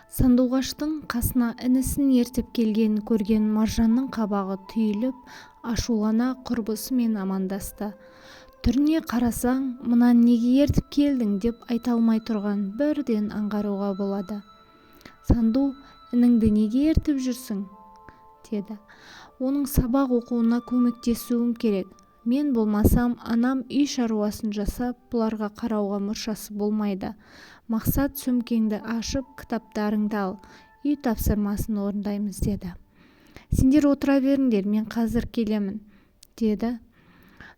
Сандуғаштың қасына інісін ертіп келгенін көрген Маржанның қабағы түйіліп, ашулана құрбысымен амандасты. Түріне қарасаң, мынаны неге ертіп келдің деп айта алмай тұрған бірден аңғаруға болады. Санду, ініңді неге ертіп жүрсің? Деді. Оның сабақ оқуына көмектесуім керек. Мен болмасам, анам үй шаруасын жасап, бұларға қарауға мұршасы болмайды. Мақсат, сөмкеңді ашып, кітаптарыңды ал, үй тапсырмасын орындаймыз, деді. Сендер отыра беріңдер, мен қазір келемін, деді.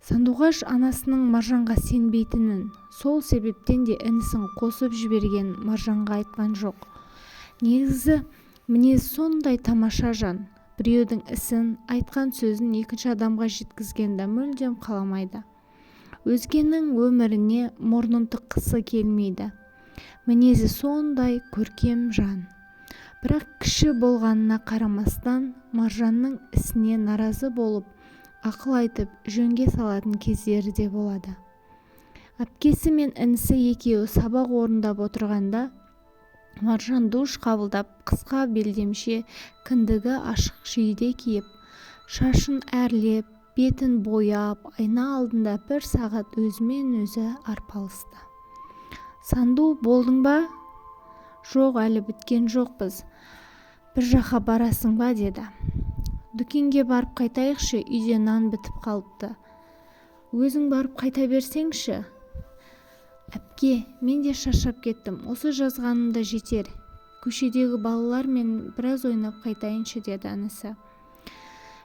Сандуғаш анасының Маржанға сенбейтінін, сол себептен де інісін қосып жіберген Маржанға айтқан жоқ. Негізі, мінез сондай тамаша жан. Біреудің ісін, айтқан сөзін екінші адамға жеткізгенді мүлдем қаламайды. Өзгенің өміріне мұрнын тыққысы келмейді. Мінезі сондай көркем жан. Бірақ кіші болғанына қарамастан, Маржанның ісіне наразы болып, ақыл айтып, жөнге салатын кездері де болады. Әпкесі мен інісі екеуі сабақ орындап отырғанда, Маржан душ қабылдап, қысқа белдемше, кіндігі ашық жейде киіп, шашын әрлеп, бетін бояп, айна алдында бір сағат өзімен өзі арпалысты. Санду, болдың ба? Жоқ, әлі біткен жоқпыз. Bir жаққа барасың ба, деді. Дүкенге барып қайтайықшы, үйде нан бітіп қалыпты. Өзің барып қайта берсеңші. Әпке, мен де шаршап кеттім. Осы жазғанымда жетер. Көшедегі балалармен біраз ойнап қайтайыншы, деді анасы.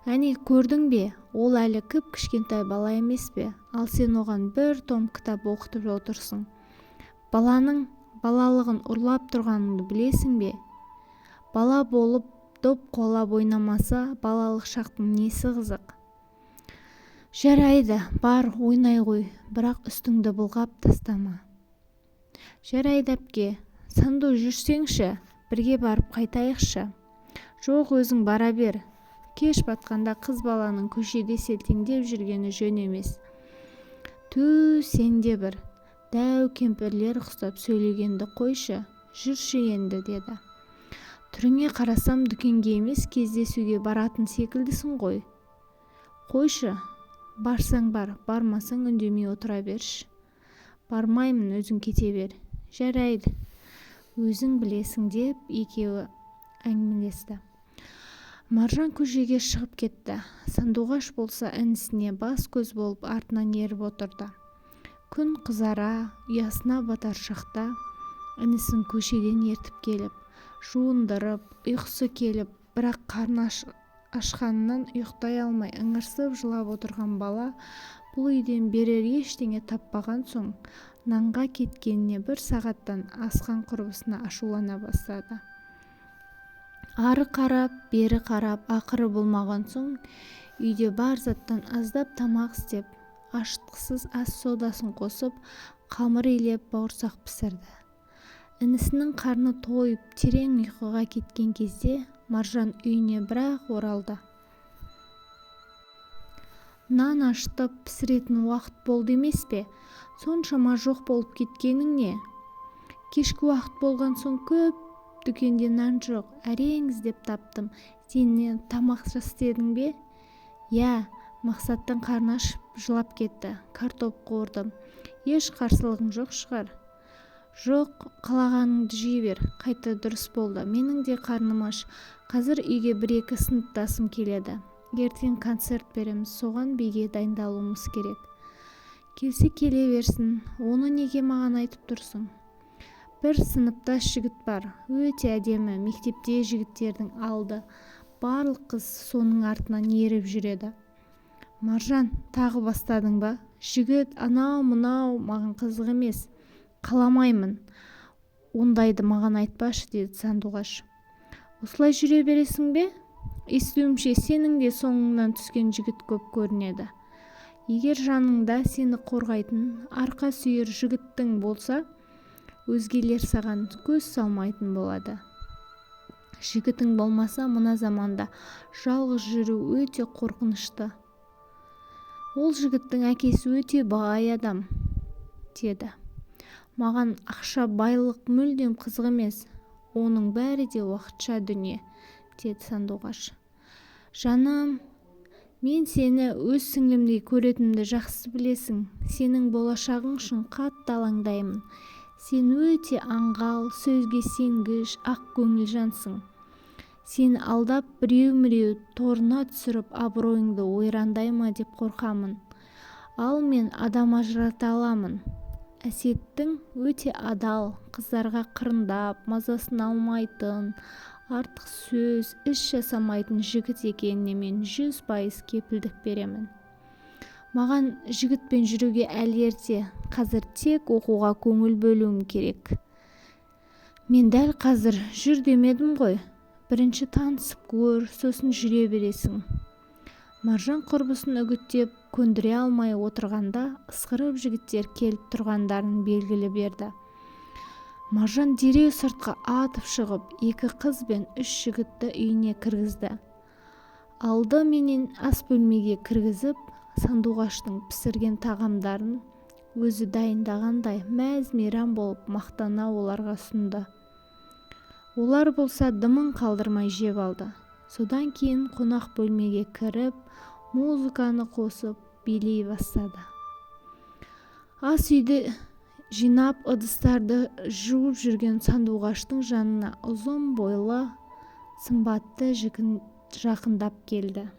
Әне, көрдің бе? Ол әлі кіп-кішкентай бала емес пе? Ал сен оған бір том кітап оқытып отырсың. Баланың балалығын ұрлап тұрғаныңды білесің бе? Бала болып, доп қолап ойнамаса, балалық шақтың несі қызық? Жарайды, бар, ойнай ғой, бірақ үстіңді былғап тастама. Жарайды, әпке. Санду, жүрсеңші, бірге барып қайтайықшы. Жоқ, өзің бара бер. Кеш батқанда қыз баланың көшеде селтеңдеп жүргені жөн емес. Түү, сенде бір. Дәу кемпірлер құстап сөйлегенді қойшы, жүрші енді, деді. Түріңе қарасам, дүкенге емес, кездесуге баратын секілдісің ғой. Қойшы, барсаң бар, бармасаң үндемей отыра берші. Бармаймын, өзің кете бер. Жарайды, өзің білесің, деп екеуі әңгімелесті. Маржан көшеге шығып кетті. Сандуғаш болса інісіне бас көз болып артынан еріп отырды. Күн қызара, ұясына батар шақта інісін көшеден ертіп келіп, жуындырып, ұйқысы келіп, бірақ қарны ашқанынан ұйықтай алмай ыңырсып жылап отырған бала бұл үйден берер ештеңе таппаған соң, нанға кеткеніне бір сағаттан асқан құрбысына ашулана бастады. Ары қарап, бері қарап, ақыры болмаған соң, үйде бар заттан аздап тамақ істеп, ашытқысыз ас содасын қосып, қамыр илеп, бауырсақ пісірді. Інісінің қарны тойып, терең ұйқыға кеткен кезде Маржан үйіне бірақ оралды. Нан ашытып пісіретін уақыт болды емес пе? Соншама жоқ болып кеткенің не? Кешкі уақыт болған соң көп дүкенде нан жоқ, әрең іздеп таптым. Сен не тамақ істедің бе? Я, Мақсаттың қарны ашып жылап кетті. Картоп қуырдым. Еш қарсылығың жоқ шығар? Жоқ, қалағаныңды жей бер. Қайта дұрыс болды. Менің де қарным аш. Қазір үйге бір-екі сыныптасым келеді. Ертең концерт береміз, соған биге дайындалуымыз керек. Келсе келе берсін. Оны неге маған айтып тұрсың? Бір сыныптас жігіт бар. Өте әдемі, мектепте жігіттердің алды. Барлық қыз соның артынан еріп жүреді. Маржан, тағы бастадың ба? Жігіт, анау-мынау маған қызық емес. Қаламаймын. Ондайды маған айтпашы, деді Сандуғаш. Осылай жүре бересің бе? Естуімше, сенің де соңыңнан түскен жігіт көп көрінеді. Егер жаныңда сені қорғайтын, арқа сүйер жігіттің болса, өзгелер саған көз салмайтын болады. Жігітің болмаса, мына заманда жалғыз жүру өте қорқынышты. Ол жігіттің әкесі өте бай адам, деді. Маған ақша, байлық мүлдем қызық емес. оның бәрі де уақытша дүние, деді сандуғаш. Жаным, мен сені өз сіңлімдей көретінімді жақсы білесің. Сенің болашағың үшін қатты алаңдаймын. Сен өте аңғал, сөзге сенгіш, ақ көңіл жансың. Сені алдап біреу-міреу торына түсіріп абыройыңды ойрандай ма деп қорқамын. Ал мен адам ажырата аламын. Әсеттің өте адал, қыздарға қырындап, мазасын алмайтын, артық сөз, іс жасамайтын жігіт екеніне мен 100% кепілдік беремін. Маған жігітпен жүруге әлі ерте, қазір тек оқуға көңіл бөлуім керек. Мен дәл қазір жүр демедім ғой. Бірінші танысып көр, сосын жүре бересің. Маржан құрбысын үгіттеп көндіре алмай отырғанда ысқырып жігіттер келіп тұрғандарын белгілі берді. Маржан дереу сыртқа атып шығып, 2 қыз бен 3 жігітті үйіне кіргізді. Алды менен ас бөлмеге кіргізіп, сандуғаштың пісірген тағамдарын өзі дайындағандай мәз-мейрам болып мақтана оларға сұнды. Олар болса дымын қалдырмай жеп алды. Содан кейін қонақ бөлмеге кіріп, музыканы қосып билей бастады. Ас үйді жинап ыдыстарды жуып жүрген сандуғаштың жанына ұзын бойлы, сымбатты жігіт жақындап келді.